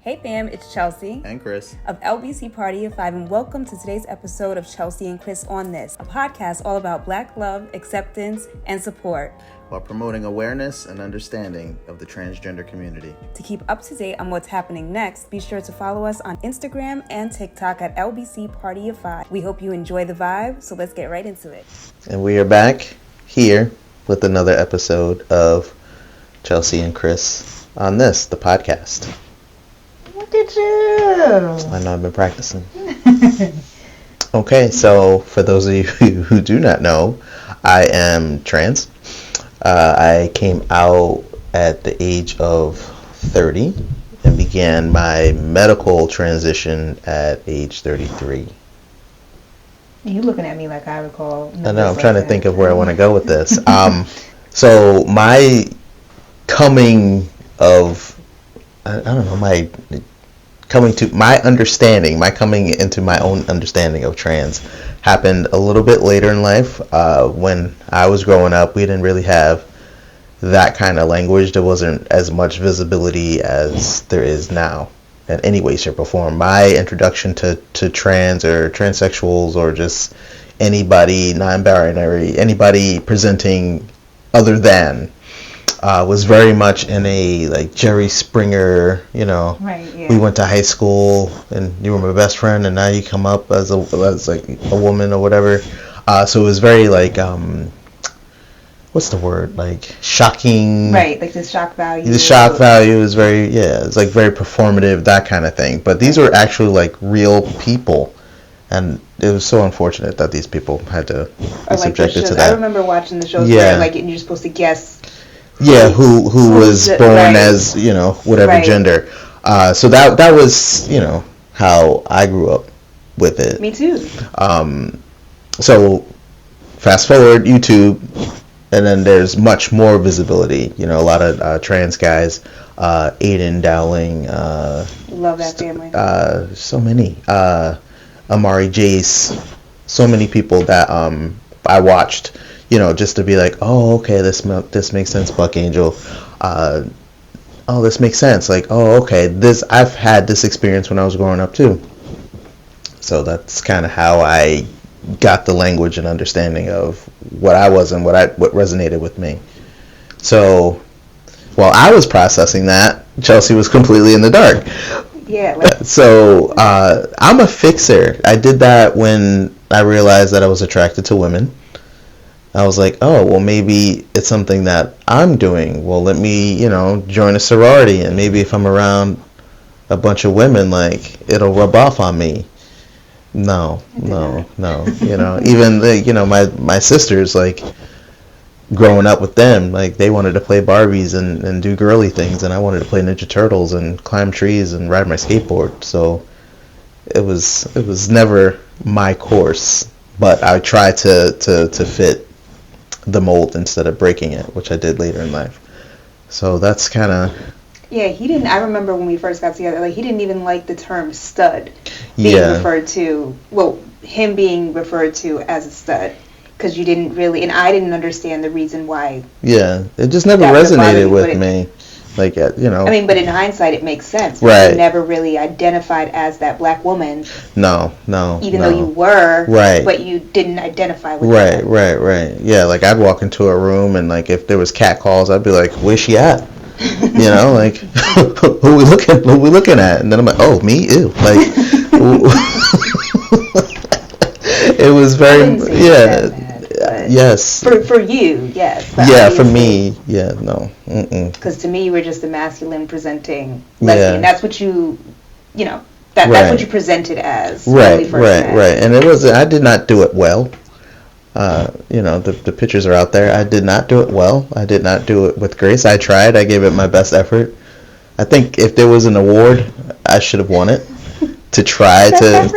Hey fam, it's Chelsea and Chris of LBCPartyofFive, and welcome to today's episode of Chelsea and Chris on This, a podcast all about Black love, acceptance, and support, while promoting awareness and understanding of the transgender community. To keep up to date on what's happening next, be sure to follow us on Instagram and TikTok at LBCPartyofFive. We hope you enjoy the vibe, so let's get right into it. And we are back here with another episode of Chelsea and Chris on This, the podcast. What did you? I know I've been practicing. Okay, so for those of you who do not know, I am trans. I came out at the age of 30 and began my medical transition at age 33. You looking at me like I recall. I know, I'm trying to think of where I want to go with this. So my coming of, I don't know, my coming into my own understanding of trans happened a little bit later in life. When I was growing up, we didn't really have that kind of language. There wasn't as much visibility as there is now in any way, shape, or form. My introduction to trans or transsexuals or just anybody non-binary, anybody presenting other than, was very much in a like Jerry Springer, Right, yeah. We went to high school and you were my best friend and now you come up as like a woman or whatever. So it was very like what's the word? Like shocking. Right, like the shock value. The shock value is very it's like very performative, that kind of thing. But these were actually like real people. And it was so unfortunate that these people had to be subjected to that. I remember watching the shows where like you're supposed to guess. Yeah, who was born as, whatever gender. So that was, how I grew up with it. Me too. So fast forward, YouTube, and then there's much more visibility. A lot of trans guys, Aiden Dowling. Love that family. So many. Amari Jace. So many people that I watched. Just to be like, oh, okay, this makes sense, Buck Angel. Oh, this makes sense. Like, oh, okay, I've had this experience when I was growing up too. So that's kind of how I got the language and understanding of what I was and what resonated with me. So while I was processing that, Chelsea was completely in the dark. Yeah. So I'm a fixer. I did that when I realized that I was attracted to women. I was like, oh, well, maybe it's something that I'm doing. Well, let me, join a sorority, and maybe if I'm around a bunch of women, like, it'll rub off on me. No. Even, my sisters, like, growing up with them, like, they wanted to play Barbies and do girly things, and I wanted to play Ninja Turtles and climb trees and ride my skateboard. So it was never my course, but I tried to fit the mold instead of breaking it, which I did later in life. So that's kind of... Yeah, he didn't... I remember when we first got together, like, he didn't even like the term stud being referred to... Well, him being referred to as a stud. Because you didn't really... And I didn't understand the reason why... Yeah, it just never resonated with me. Like, I mean, but in hindsight, it makes sense. Right. You never really identified as that black woman. No. Even though you were. Right. But you didn't identify with that. Right. Yeah, like, I'd walk into a room and, like, if there was cat calls, I'd be like, where's she at? Like, who we looking at? And then I'm like, oh, me? Ew. Like, it was very, yes. For you, yes. Yeah, for me, no. Because to me, you were just a masculine presenting lesbian. Yeah. That's what you, that's what you presented as. Right. And I did not do it well. The pictures are out there. I did not do it well. I did not do it with grace. I tried. I gave it my best effort. I think if there was an award, I should have won it. To try to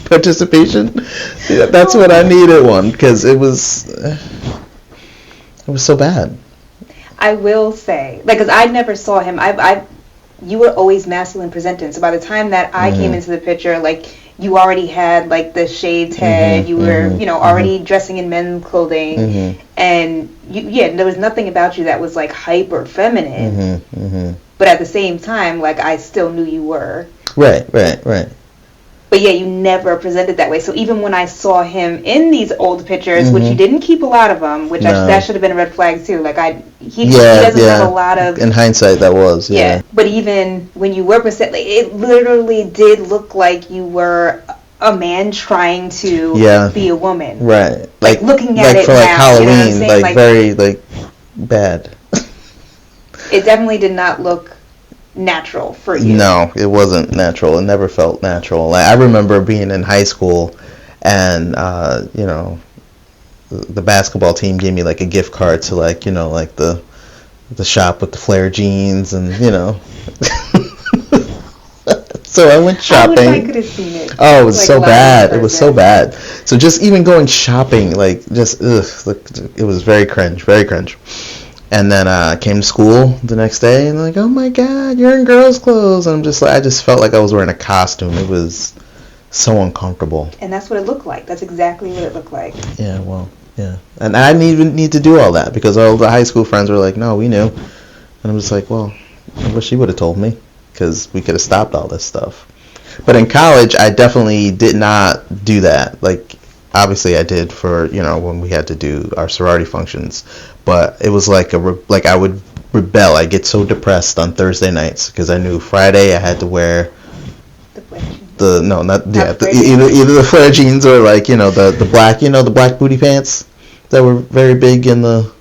participation. Yeah, that's what I needed one, because it was so bad. I will say, because I never saw him. You were always masculine presenting. So by the time that I came into the picture, you already had like the shaved head. You were, already dressing in men's clothing, and there was nothing about you that was like hyper feminine. But at the same time, like I still knew you were. Right. But yeah, you never presented that way. So even when I saw him in these old pictures, which you didn't keep a lot of them, which that should have been a red flag too. Like he doesn't have a lot of. In hindsight, that was. Yeah. But even when you were presented, it literally did look like you were a man trying to be a woman. Right. Like looking at it for like now, Halloween, you know what I'm saying? like very like bad. It definitely did not look natural for you. No, it wasn't natural. It never felt natural. Like I remember being in high school, and the basketball team gave me like a gift card to like like the shop with the flare jeans, and so I went shopping. I wish I could have seen it. Oh, it was like so bad. It was so bad. So just even going shopping, like just it was very cringe, very cringe. And then I came to school the next day, and like, oh my God, you're in girls' clothes. And I just felt like I was wearing a costume. It was so uncomfortable. And that's what it looked like. That's exactly what it looked like. Yeah, well, yeah. And I didn't even need to do all that, because all the high school friends were like, no, we knew. And I was like, well, I wish she would have told me, because we could have stopped all this stuff. But in college, I definitely did not do that. Like, obviously I did for, when we had to do our sorority functions. But it was like I would rebel. I get so depressed on Thursday nights because I knew Friday I had to wear either the flare jeans or like the black the black booty pants that were very big in the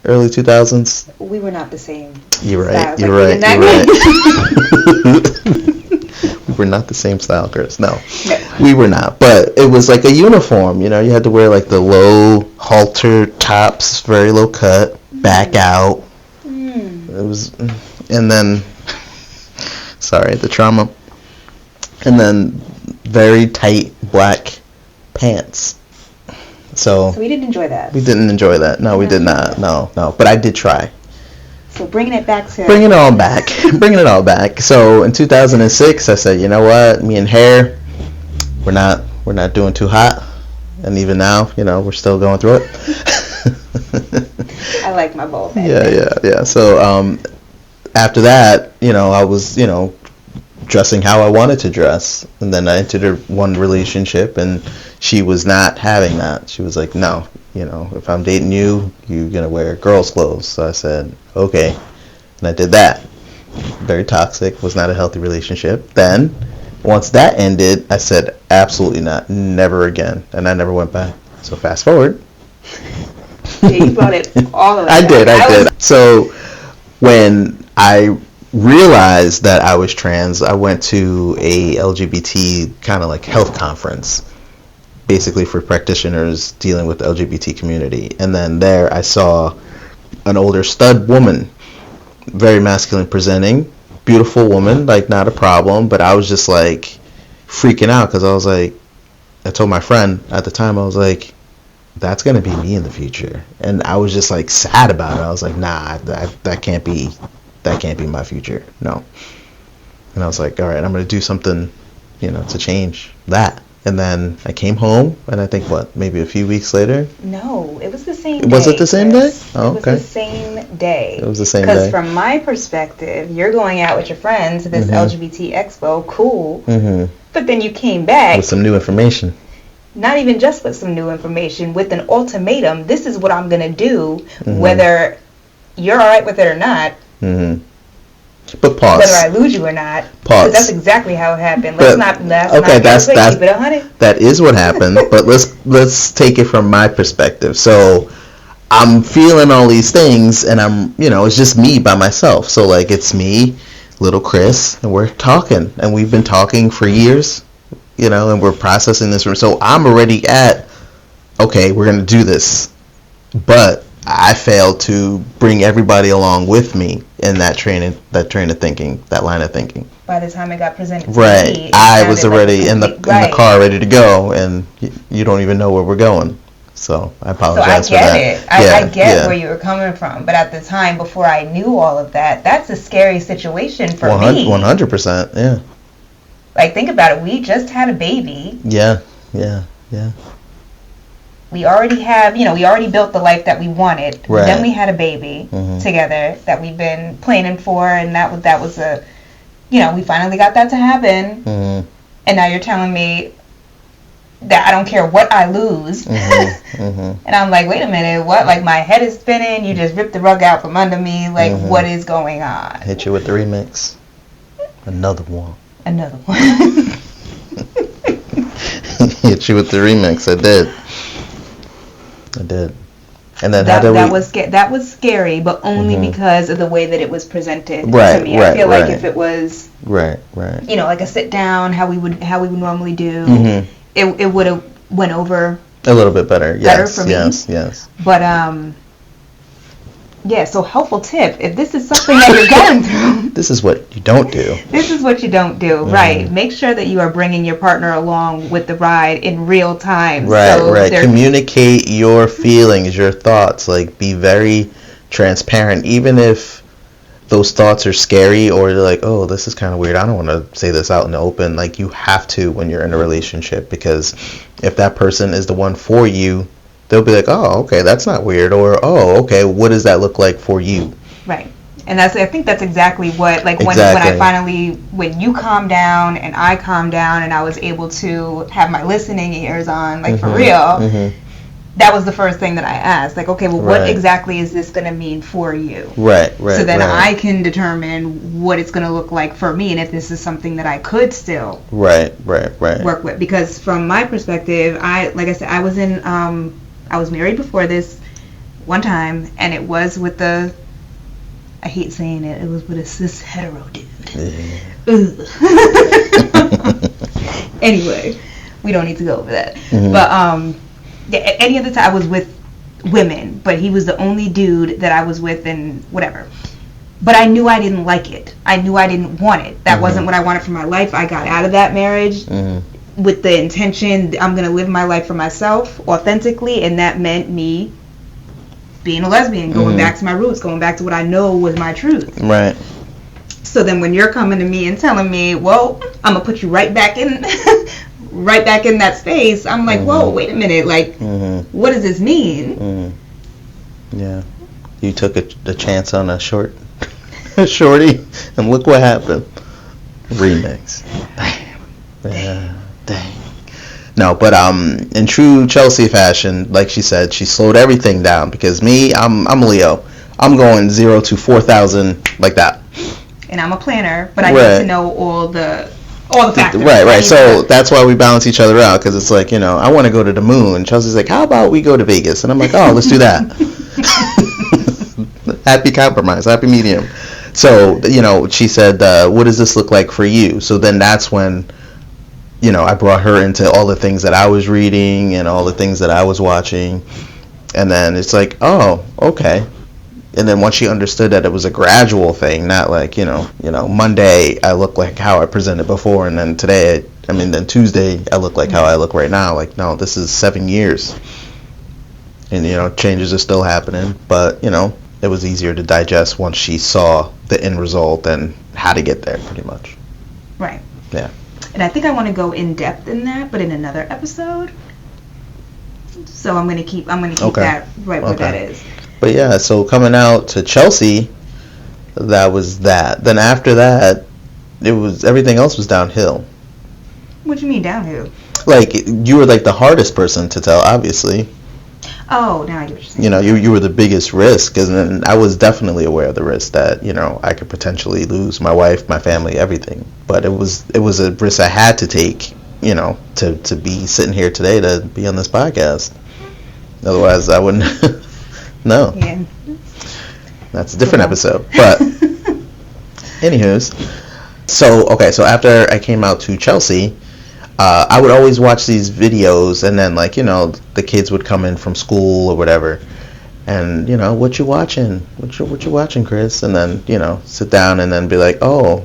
early 2000s. We were not the same. You're right. You're right. We were not the same style, girls. No, we were not. But it was like a uniform. You had to wear like the low halter tops, very low cut, back out. It was, and then, sorry, the trauma. And then very tight black pants. So we didn't enjoy that. We didn't enjoy that. No, we did not. No. But I did try. So bringing it all back. So in 2006, I said, you know what? Me and hair, we're not doing too hot, and even now, we're still going through it. I like my bald head. Yeah. So after that, I was, dressing how I wanted to dress, and then I entered one relationship, and she was not having that. She was like, no. If I'm dating you, you're going to wear girls' clothes. So I said, okay. And I did that. Very toxic. Was not a healthy relationship. Then, once that ended, I said, absolutely not. Never again. And I never went back. So fast forward. Yeah, you brought it all of it. I did. So when I realized that I was trans, I went to a LGBT kind of like health conference, basically for practitioners dealing with the LGBT community. And then there I saw an older stud woman, very masculine presenting, beautiful woman, like not a problem, but I was just like freaking out because I was like, I told my friend at the time, I was like, that's going to be me in the future. And I was just like sad about it. I was like, nah, that can't be my future. No. And I was like, all right, I'm going to do something, to change that. And then I came home, and I think, maybe a few weeks later? No, it was the same day. Was it the same day? Oh, okay. It was the same day. It was the same day. Because from my perspective, you're going out with your friends to this LGBT expo, cool. Mm-hmm. But then you came back. With some new information. Not even just with some new information, with an ultimatum. This is what I'm going to do, whether you're all right with it or not. Mm-hmm. But pause. Whether I lose you or not. Pause. That's exactly how it happened. That is what happened. But let's take it from my perspective. So I'm feeling all these things, and I'm, it's just me by myself. So like it's me, little Chris, and we're talking, and we've been talking for years, and we're processing this. So I'm already at, okay, we're gonna do this, but I failed to bring everybody along with me in that train of thinking, that line of thinking. By the time it got presented to me, I was already in the car ready to go, and you don't even know where we're going. So I apologize for that. I get where you were coming from, but at the time, before I knew all of that, that's a scary situation for me. 100%, yeah. Like, think about it. We just had a baby. Yeah. We already have, we already built the life that we wanted. Right. Then we had a baby together that we've been planning for, and that was a, we finally got that to happen. And now you're telling me that I don't care what I lose. And I'm like, wait a minute, what? Like, my head is spinning. You just ripped the rug out from under me. Like, what is going on? Hit you with the remix. Another one. Hit you with the remix. I did. And then that was scary, but only because of the way that it was presented to me. I feel like if it was right, like a sit down, how we would normally do, it would have went over a little bit better. Yes, for me. Yes. But so helpful tip. If this is something that you're going through, this is what you don't do. This is what you don't do, right? Make sure that you are bringing your partner along with the ride in real time. Right. Communicate your feelings, your thoughts. Like, be very transparent, even if those thoughts are scary or you're like, oh, this is kind of weird. I don't want to say this out in the open. Like, you have to when you're in a relationship, because if that person is the one for you, they'll be like, oh, okay, that's not weird, or oh, okay, what does that look like for you? Right. And I think that's exactly what, like, when you calm down and I calm down and I was able to have my listening ears on, like, for real, that was the first thing that I asked. Like, okay, well, what exactly is this going to mean for you? Right. So then I can determine what it's going to look like for me and if this is something that I could still work with. Because from my perspective, like I said, I was married before this one time, and it was with I hate saying it was with a cis hetero dude. Anyway, we don't need to go over that. But any other time I was with women, but he was the only dude that I was with and whatever. But I knew I didn't like it. I knew I didn't want it. That wasn't what I wanted for my life. I got out of that marriage with the intention I'm going to live my life for myself authentically, and that meant me being a lesbian, going back to my roots, going back to what I know was my truth. Right. So then when you're coming to me and telling me, well, I'm going to put you right back in that space, I'm like, whoa, wait a minute, like, what does this mean? Yeah. You took a chance on a shorty, and look what happened. Remix. Damn. Dang. No, but in true Chelsea fashion, like she said, she slowed everything down, because me, I'm Leo. I'm going 0 to 4,000 like that. And I'm a planner, but I need to know all the factors. Right. So that's why we balance each other out, because it's like, I want to go to the moon. Chelsea's like, how about we go to Vegas? And I'm like, oh, let's do that. Happy compromise, happy medium. So, she said, what does this look like for you? So then that's when, I brought her into all the things that I was reading and all the things that I was watching. And then it's like, oh, okay. And then once she understood that it was a gradual thing, not like, Monday I look like how I presented before, and then then Tuesday I look like how I look right now. Like, no, this is 7 years. And, changes are still happening. But, it was easier to digest once she saw the end result and how to get there, pretty much. Right. Yeah. And I think I want to go in depth in that, but in another episode. So I'm gonna keep that right where that is. But yeah, so coming out to Chelsea, that was that. Then after that, everything else was downhill. What do you mean downhill? Like, you were like the hardest person to tell, obviously. Oh, now I get what you're saying. You were the biggest risk, and I was definitely aware of the risk that, I could potentially lose my wife, my family, everything. But it was a risk I had to take, to be sitting here today, to be on this podcast. Otherwise, I wouldn't. No. Yeah. That's a different episode. But, anywho's, so after I came out to Chelsea, I would always watch these videos, and then, like, the kids would come in from school or whatever, and, what you watching? What you watching, Chris? And then, sit down and then be like, oh,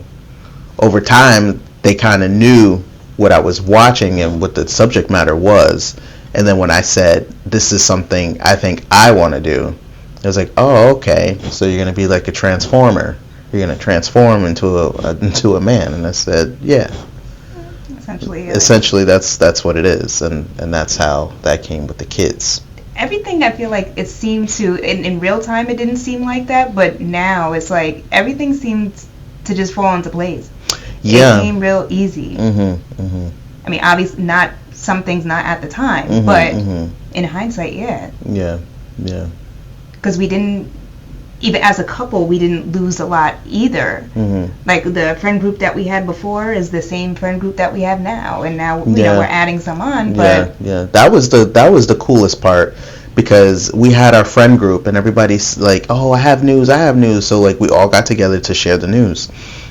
over time, they kind of knew what I was watching and what the subject matter was. And then when I said, this is something I think I want to do, it was like, oh, okay, so you're going to be like a transformer. You're going to transform into a man. And I said, yeah. Essentially, that's what it is, and that's how that came with the kids. Everything, I feel like it seemed to, in real time, it didn't seem like that, but now it's like everything seems to just fall into place. Yeah. It came real easy. I mean, obviously, not some things not at the time, but in hindsight, yeah. Yeah. Because we didn't, even as a couple, we didn't lose a lot either. Like the friend group that we had before is the same friend group that we have now, and now you know, we're adding some on. But yeah, that was the coolest part, because we had our friend group and everybody's like, oh, I have news. So like we all got together to share the news,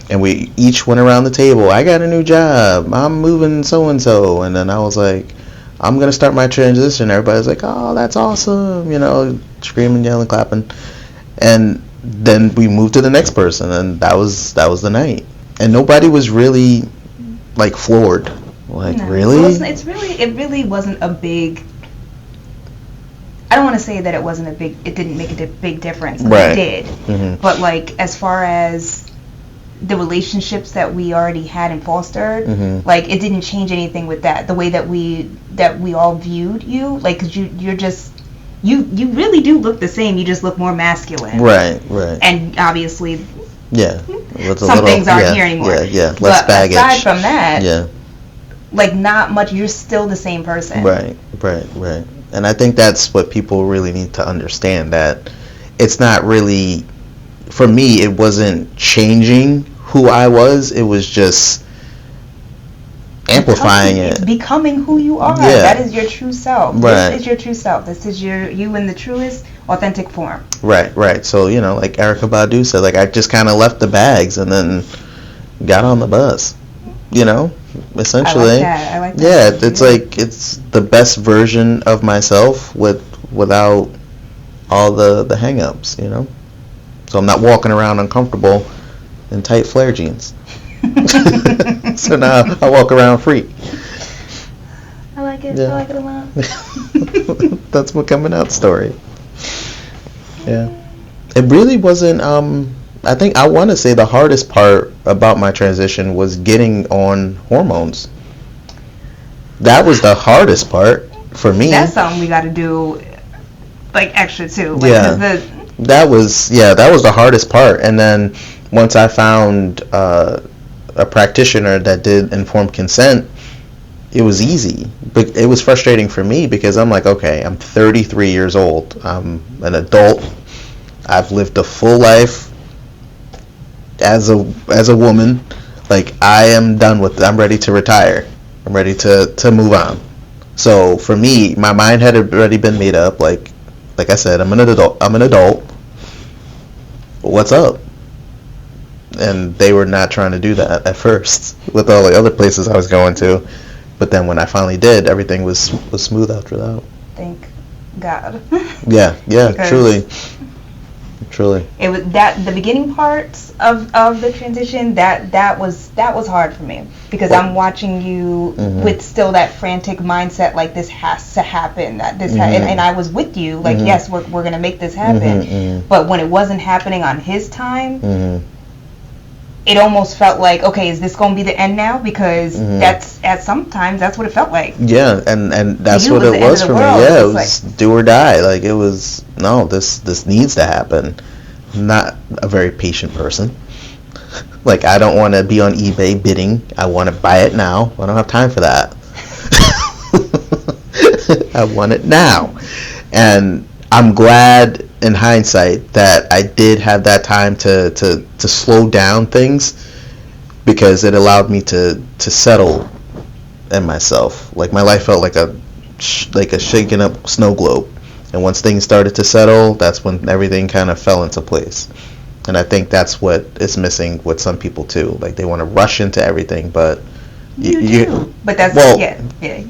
and we each went around the table. I got a new job. I'm moving so and so, and then I was like, I'm gonna start my transition. Everybody's like, oh, that's awesome, you know, screaming, yelling, clapping. And then we moved to the next person, and that was the night. And nobody was really like floored. Like, no, really? It really wasn't a big. I don't want to say that it didn't make a big difference. Right. It did. But like, as far as the relationships that we already had and fostered, like, it didn't change anything with that. The way that we all viewed you, like, because you're just. You really do look the same. You just look more masculine. Right. And obviously, some things aren't here anymore. Yeah. Less but baggage. Aside from that, like, not much. You're still the same person. Right. And I think that's what people really need to understand, that it's not really, for me, it wasn't changing who I was. It was just amplifying it. Becoming who you are. Yeah. That is your true self. Right. This is your true self. This is you in the truest, authentic form. Right. So, you know, like Erykah Badu said, like, I just kind of left the bags and then got on the bus. You know, essentially. I like that. Yeah, it's like, it's the best version of myself without all the hang-ups, you know? So I'm not walking around uncomfortable in tight flare jeans. So now I walk around free. I like it. I like it a lot. That's my coming out story. Yeah. It really wasn't, I think I want to say the hardest part about my transition was getting on hormones. That was the hardest part for me. That's something we got to do, like, extra too. Like, that was the hardest part. And then once I found a practitioner that did informed consent, it was easy. But it was frustrating for me because I'm like, okay, I'm 33 years old. I'm an adult. I've lived a full life as a woman. Like, I am done with it. I'm ready to retire. I'm ready to move on. So for me, my mind had already been made up. Like I said, I'm an adult. What's up? And they were not trying to do that at first with all the other places I was going to. But then when I finally did, everything was smooth after that. Thank God. Yeah, truly. It was that the beginning parts of the transition that was hard for me because I'm watching you with still that frantic mindset, like, this has to happen, that this and I was with you, like, yes, we're gonna make this happen, but when it wasn't happening on his time, it almost felt like, okay, is this gonna be the end now? Because sometimes that's what it felt like. Yeah, and that's what it was for me. Yeah, it was like, do or die. Like, it was, no, this needs to happen. I'm not a very patient person. Like, I don't want to be on eBay bidding. I want to buy it now. I don't have time for that. I want it now. And I'm glad in hindsight that I did have that time to slow down things, because it allowed me to settle in myself. Like, my life felt like a shaken up snow globe, and once things started to settle, that's when everything kind of fell into place. And I think that's what is missing with some people too. Like, they want to rush into everything, but but that's yeah.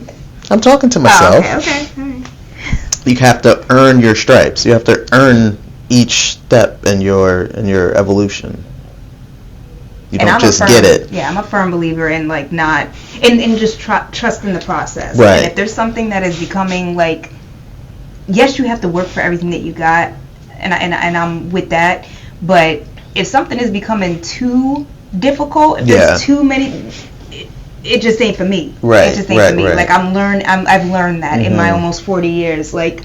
I'm talking to myself. Oh, okay. All right. You have to earn your stripes. You have to earn each step in your evolution. You don't just get it. Yeah, I'm a firm believer in, like, not in just trusting the process. Right. And if there's something that is becoming, like, yes, you have to work for everything that you got, and I'm with that. But if something is becoming too difficult, if there's too many, it just ain't for me. Right. It just ain't for me. Like I've learned that in my almost 40 years. Like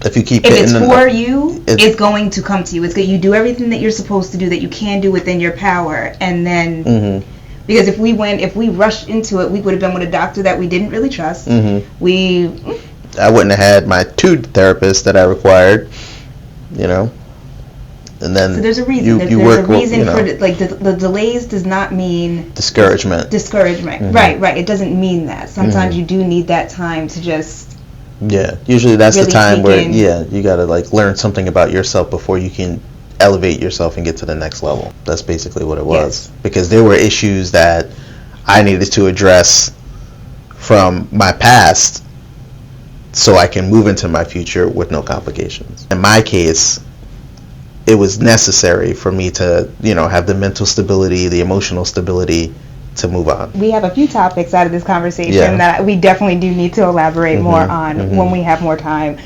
if it's for you, it's going to come to you. It's good. You do everything that you're supposed to do, that you can do within your power, and then because if we rushed into it, we would have been with a doctor that we didn't really trust. I wouldn't have had my 2 therapists that I required, you know. And then so there's a reason. There's a reason for the delays does not mean discouragement. Right. It doesn't mean that. Sometimes you do need that time to just. Yeah, usually that's really the time where you gotta like learn something about yourself before you can elevate yourself and get to the next level. That's basically what it was. Because there were issues that I needed to address from my past so I can move into my future with no complications. In my case, it was necessary for me to, have the mental stability, the emotional stability to move on. We have a few topics out of this conversation that we definitely do need to elaborate more on when we have more time.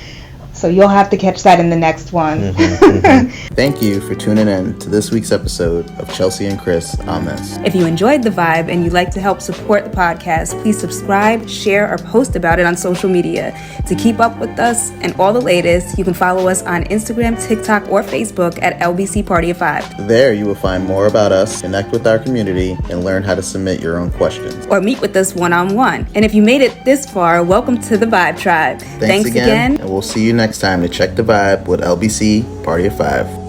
So you'll have to catch that in the next one. Thank you for tuning in to this week's episode of Chelsea and Chris on This. If you enjoyed the vibe and you'd like to help support the podcast, please subscribe, share, or post about it on social media. To keep up with us and all the latest, you can follow us on Instagram, TikTok, or Facebook at LBCPartyofFive. There you will find more about us, connect with our community, and learn how to submit your own questions. Or meet with us one-on-one. And if you made it this far, welcome to the Vibe Tribe. Thanks again. And we'll see you next time to check the vibe with LBC Party of 5.